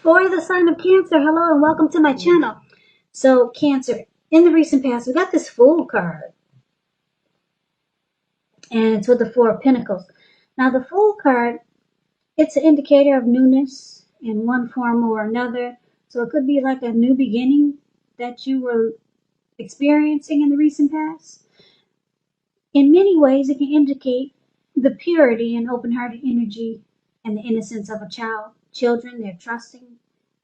For the sign of Cancer, hello and welcome to my channel. So Cancer, in the recent past, we got this Fool card. And it's with the Four of Pentacles. Now the Fool card, it's an indicator of newness in one form or another. So it could be like a new beginning that you were experiencing in the recent past. In many ways, it can indicate the purity and open-hearted energy and the innocence of a child. Children, they're trusting.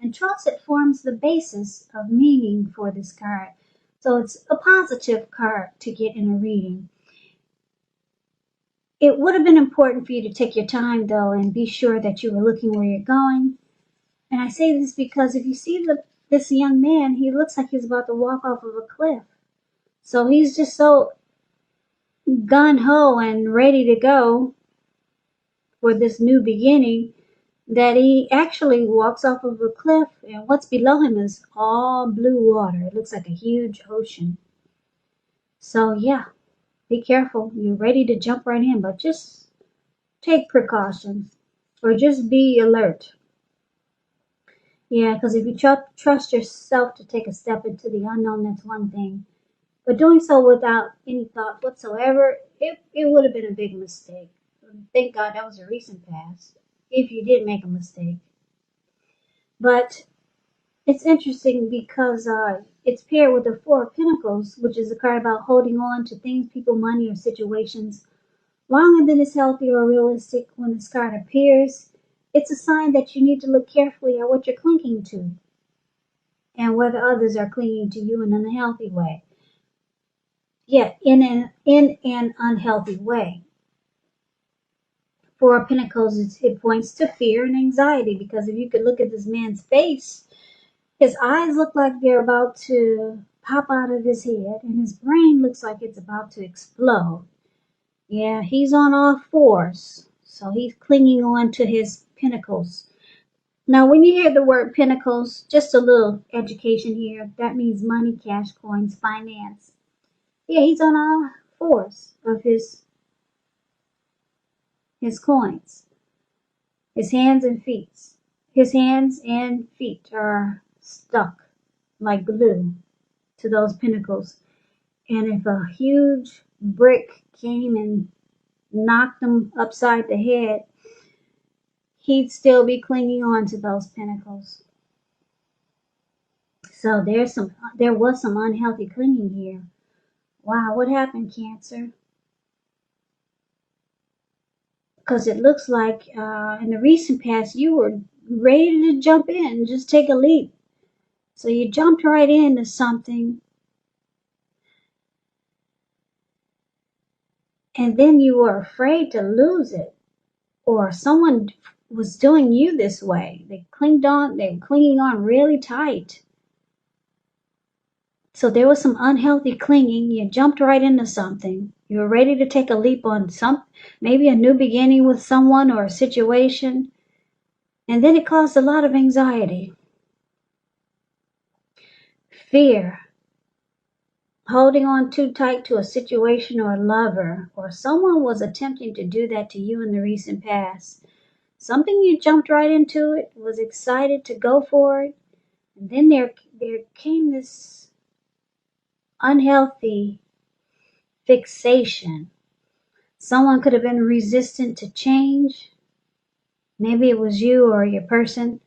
And trust, it forms the basis of meaning for this card. So it's a positive card to get in a reading. It would have been important for you to take your time, though, and be sure that you were looking where you're going. And I say this because if you see this young man, he looks like he's about to walk off of a cliff. So he's just so gung-ho and ready to go for this new beginning that he actually walks off of a cliff, and what's below him is all blue water. It looks like a huge ocean. So yeah, be careful. You're ready to jump right in, but just take precautions or just be alert. Yeah, because if you trust yourself to take a step into the unknown, that's one thing. But doing so without any thought whatsoever, it would have been a big mistake. Thank God that was a recent past, if you did make a mistake. But it's interesting because it's paired with the Four of Pentacles, which is a card about holding on to things, people, money, or situations longer than is healthy or realistic. When this card appears, it's a sign that you need to look carefully at what you're clinging to and whether others are clinging to you in an unhealthy way. Yeah, in an unhealthy way. Four of Pentacles, it points to fear and anxiety, because if you could look at this man's face, his eyes look like they're about to pop out of his head, and his brain looks like it's about to explode. Yeah, he's on all fours, so he's clinging on to his pentacles. Now, when you hear the word pentacles, just a little education here, that means money, cash, coins, finance. Yeah, he's on all fours of his coins, his hands and feet. His hands and feet are stuck like glue to those pentacles. And if a huge brick came and knocked him upside the head, he'd still be clinging on to those pentacles. So there was some unhealthy clinging here. Wow, what happened, Cancer? Because it looks like in the recent past you were ready to jump in, just take a leap. So you jumped right into something, and then you were afraid to lose it, or someone was doing you this way. They were clinging on really tight. So there was some unhealthy clinging. You jumped right into something. You were ready to take a leap on maybe a new beginning with someone or a situation. And then it caused a lot of anxiety. Fear. Holding on too tight to a situation or a lover, or someone was attempting to do that to you in the recent past. Something you jumped right into it, was excited to go for it. And then there came this unhealthy fixation. Someone could have been resistant to change. Maybe it was you or your person.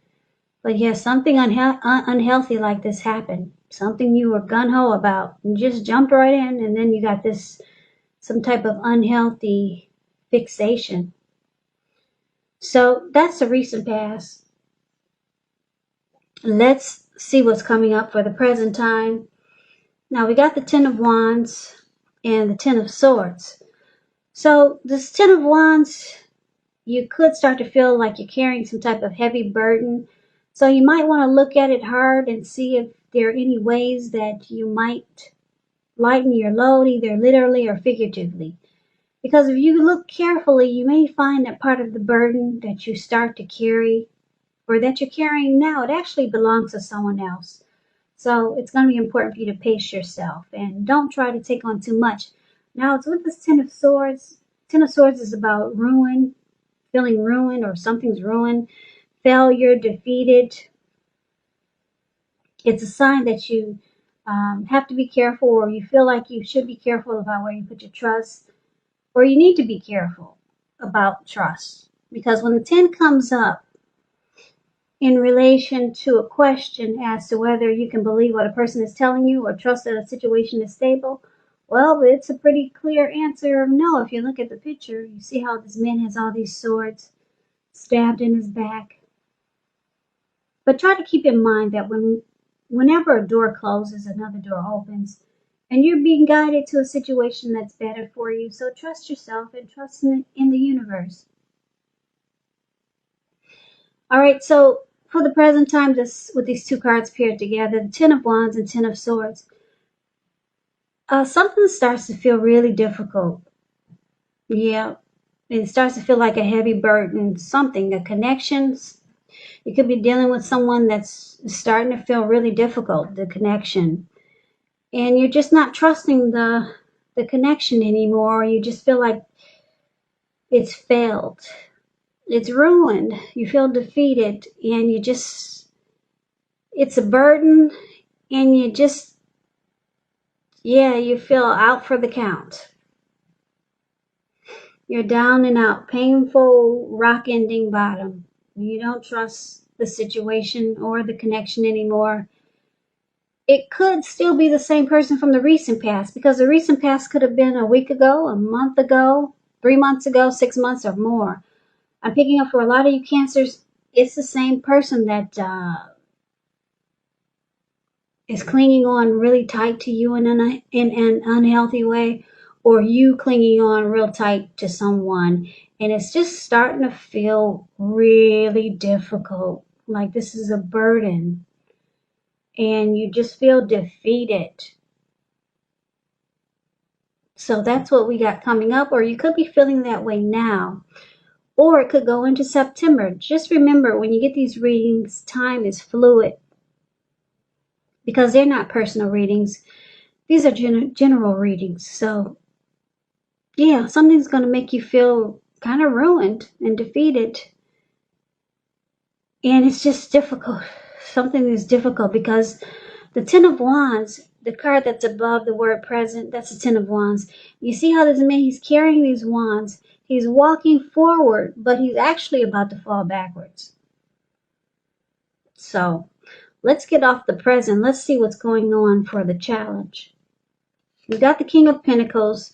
But yeah, something unhealthy like this happened. Something you were gung-ho about. You just jumped right in, and then you got some type of unhealthy fixation. So that's a recent past. Let's see what's coming up for the present time. Now we got the Ten of Wands and the Ten of Swords. So this Ten of Wands, you could start to feel like you're carrying some type of heavy burden. So you might want to look at it hard and see if there are any ways that you might lighten your load, either literally or figuratively. Because if you look carefully, you may find that part of the burden that you start to carry, or that you're carrying now, it actually belongs to someone else. So it's going to be important for you to pace yourself and don't try to take on too much. Now it's with this Ten of Swords. Ten of Swords is about ruin, feeling ruined, or something's ruined, failure, defeated, It's a sign that you have to be careful, or you feel like you should be careful about where you put your trust, or you need to be careful about trust. Because when the 10 comes up in relation to a question as to whether you can believe what a person is telling you or trust that a situation is stable, well, it's a pretty clear answer of no. If you look at the picture, you see how this man has all these swords stabbed in his back. But try to keep in mind that whenever a door closes, another door opens, and you're being guided to a situation that's better for you. So trust yourself and trust in the universe. All right, so for the present time, just with these two cards paired together, the Ten of Wands and Ten of Swords, something starts to feel really difficult. Yeah, it starts to feel like a heavy burden, something, a connections. You could be dealing with someone that's starting to feel really difficult, the connection. And you're just not trusting the connection anymore. You just feel like it's failed. It's ruined. You feel defeated, and it's a burden, and you feel out for the count. You're down and out, painful, rock ending bottom. You don't trust the situation or the connection anymore. It could still be the same person from the recent past, because the recent past could have been a week ago, a month ago, 3 months ago, 6 months or more. I'm picking up for a lot of you Cancers, it's the same person that is clinging on really tight to you in an unhealthy way, or you clinging on real tight to someone, and it's just starting to feel really difficult, like this is a burden, and you just feel defeated. So that's what we got coming up, or you could be feeling that way now, or it could go into September. Just remember, when you get these readings, time is fluid, because they're not personal readings. These are general readings. So yeah, something's going to make you feel kind of ruined and defeated. And it's just difficult. Something is difficult because the Ten of Wands, the card that's above the word present, that's the Ten of Wands. You see how this man, he's carrying these wands. He's walking forward, but he's actually about to fall backwards. So let's get off the present. Let's see what's going on for the challenge. You got the King of Pentacles,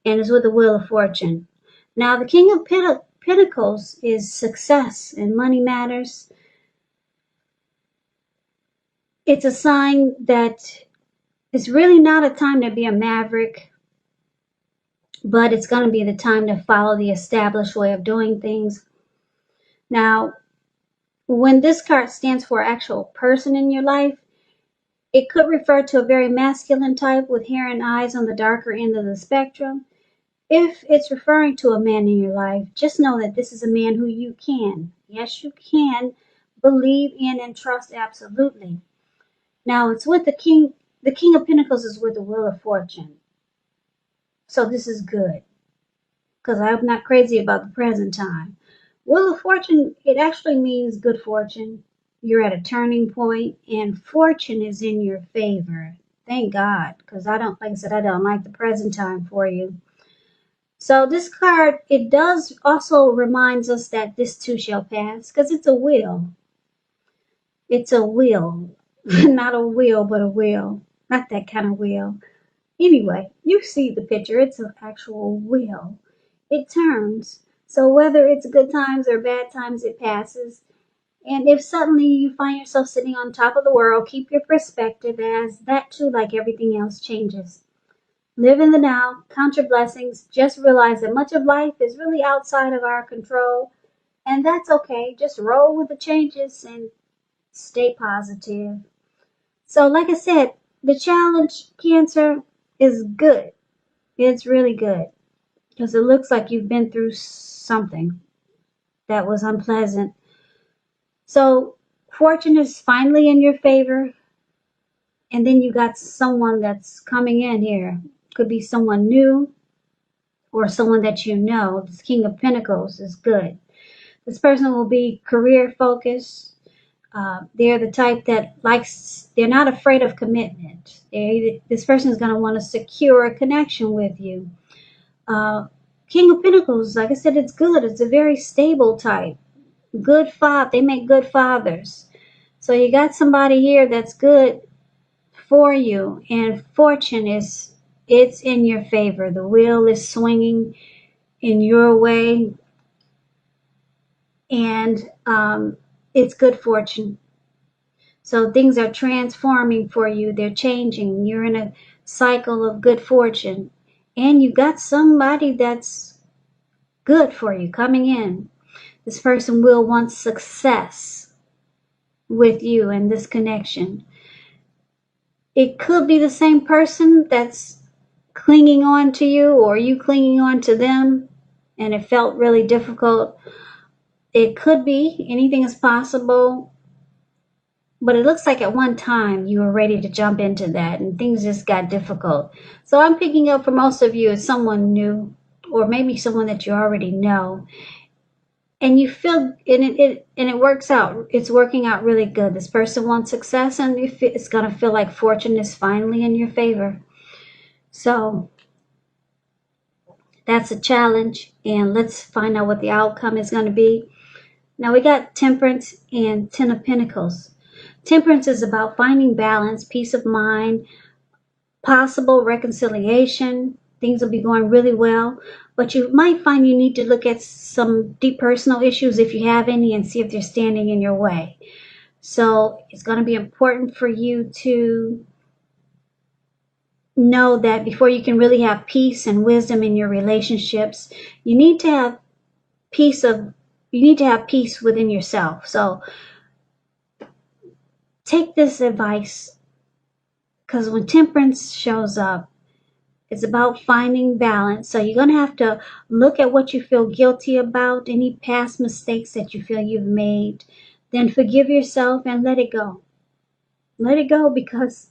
and it's with the Wheel of Fortune. Now, the King of Pentacles is success and money matters. It's a sign that it's really not a time to be a maverick, but it's going to be the time to follow the established way of doing things. Now, when this card stands for an actual person in your life, it could refer to a very masculine type with hair and eyes on the darker end of the spectrum. If it's referring to a man in your life, just know that this is a man who you can, yes, you can believe in and trust absolutely. Now, it's with the King. The King of Pentacles is with the Wheel of Fortune. So this is good, because I'm not crazy about the present time. Wheel of Fortune, it actually means good fortune. You're at a turning point, and fortune is in your favor. Thank God, because like I said, I don't like the present time for you. So this card, it does also reminds us that this too shall pass, because it's a wheel. It's a wheel. Not a wheel, but a wheel. Not that kind of wheel. Anyway, you see the picture. It's an actual wheel. It turns. So whether it's good times or bad times, it passes. And if suddenly you find yourself sitting on top of the world, keep your perspective, as that too, like everything else, changes. Live in the now, count your blessings, just realize that much of life is really outside of our control, and that's okay. Just roll with the changes and stay positive. So like I said, the challenge, Cancer, is good. It's really good, because it looks like you've been through something that was unpleasant. So fortune is finally in your favor, and then you got someone that's coming in here. Could be someone new or someone that you know. This King of Pentacles is good. This person will be career focused. They're the type that likes, they're not afraid of commitment. This person is going to want to secure a connection with you. King of Pentacles, like I said, it's good. It's a very stable type. Good father. They make good fathers. So you got somebody here that's good for you, and fortune it's in your favor. The wheel is swinging in your way, and it's good fortune. So things are transforming for you. They're changing. You're in a cycle of good fortune, and you got somebody that's good for you coming in. This person will want success with you in this connection. It could be the same person that's clinging on to you, or you clinging on to them, and it felt really difficult. It could be, anything is possible, but it looks like at one time you were ready to jump into that and things just got difficult. So I'm picking up for most of you as someone new, or maybe someone that you already know, and you feel, and it works out. It's working out really good. This person wants success, and it's going to feel like fortune is finally in your favor. So that's a challenge, and let's find out what the outcome is going to be. Now we got Temperance and Ten of Pentacles. Temperance is about finding balance, peace of mind, possible reconciliation. Things will be going really well, but you might find you need to look at some deep personal issues, if you have any, and see if they're standing in your way. So it's going to be important for you to know that before you can really have peace and wisdom in your relationships, you need to have peace within yourself. So take this advice, because when Temperance shows up, it's about finding balance. So you're going to have to look at what you feel guilty about, any past mistakes that you feel you've made. Then forgive yourself and let it go. Let it go, because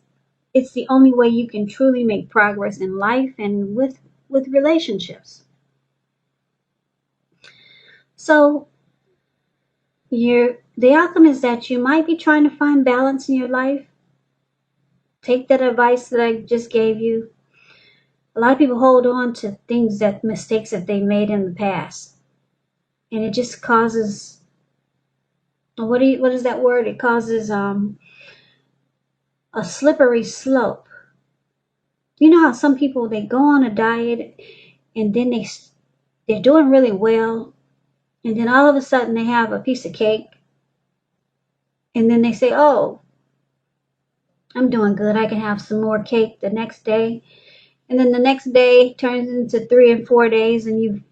it's the only way you can truly make progress in life and with relationships. So the outcome is that you might be trying to find balance in your life. Take that advice that I just gave you. A lot of people hold on to mistakes that they made in the past, and it just causes, what is that word? It causes a slippery slope. You know how some people, they go on a diet, and then they're doing really well, and then all of a sudden they have a piece of cake, and then they say, "Oh, I'm doing good. I can have some more cake the next day." And then the next day turns into 3 and 4 days, and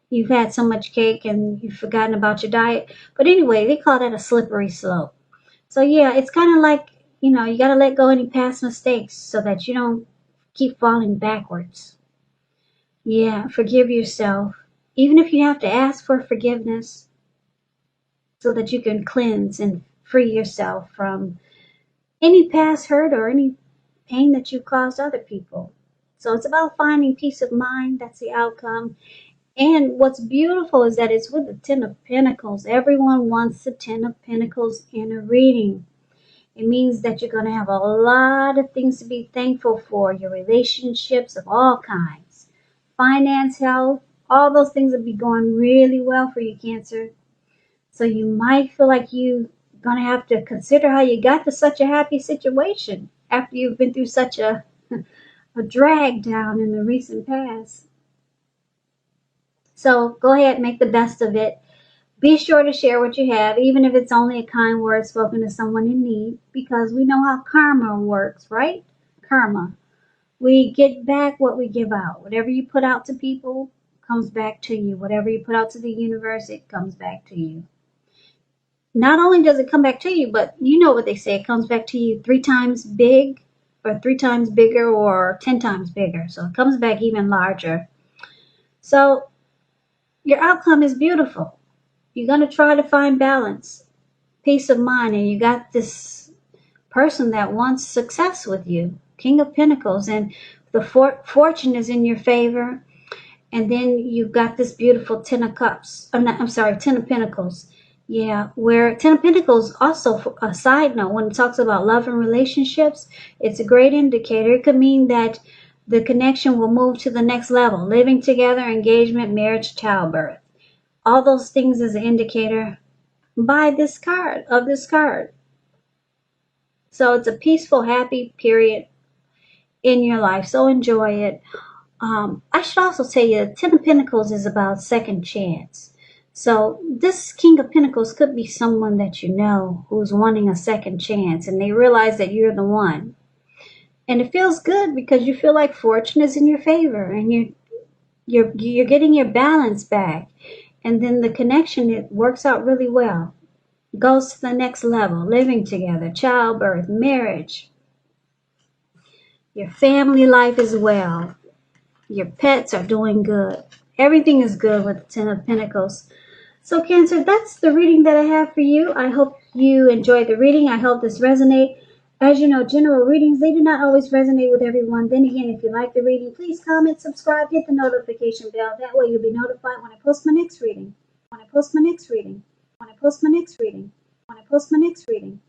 you've had so much cake and you've forgotten about your diet. But anyway, they call that a slippery slope. So yeah, it's kind of like, you got to let go of any past mistakes so that you don't keep falling backwards. Yeah, forgive yourself. Even if you have to ask for forgiveness, so that you can cleanse and free yourself from any past hurt or any pain that you caused other people. So it's about finding peace of mind. That's the outcome. And what's beautiful is that it's with the Ten of Pentacles. Everyone wants the Ten of Pentacles in a reading. It means that you're going to have a lot of things to be thankful for. Your relationships of all kinds. Finance, health, all those things will be going really well for you, Cancer. So you might feel like you're going to have to consider how you got to such a happy situation after you've been through such a drag down in the recent past. So go ahead, make the best of it. Be sure to share what you have, even if it's only a kind word spoken to someone in need, because we know how karma works, right? Karma. We get back what we give out. Whatever you put out to people comes back to you. Whatever you put out to the universe, it comes back to you. Not only does it come back to you, but you know what they say, it comes back to you 3 times big, or 3 times bigger, or 10 times bigger. So it comes back even larger. So your outcome is beautiful. You're going to try to find balance, peace of mind, and you got this person that wants success with you, King of Pentacles, and the fortune is in your favor. And then you've got this beautiful Ten of Cups. Ten of Pentacles. Yeah, where Ten of Pentacles also, a side note, when it talks about love and relationships, it's a great indicator. It could mean that the connection will move to the next level, living together, engagement, marriage, childbirth. All those things is an indicator by this card, of this card. So it's a peaceful, happy period in your life. So enjoy it. I should also tell you, Ten of Pentacles is about second chance. So this King of Pentacles could be someone that you know who's wanting a second chance, and they realize that you're the one. And it feels good because you feel like fortune is in your favor, and you're getting your balance back. And then the connection, it works out really well. Goes to the next level, living together, childbirth, marriage, your family life as well. Your pets are doing good. Everything is good with the Ten of Pentacles. So Cancer, that's the reading that I have for you. I hope you enjoyed the reading. I hope this resonates. As you know, general readings, they do not always resonate with everyone. Then again, if you like the reading, please comment, subscribe, hit the notification bell. That way you'll be notified when I post my next reading. When I post my next reading. When I post my next reading. When I post my next reading.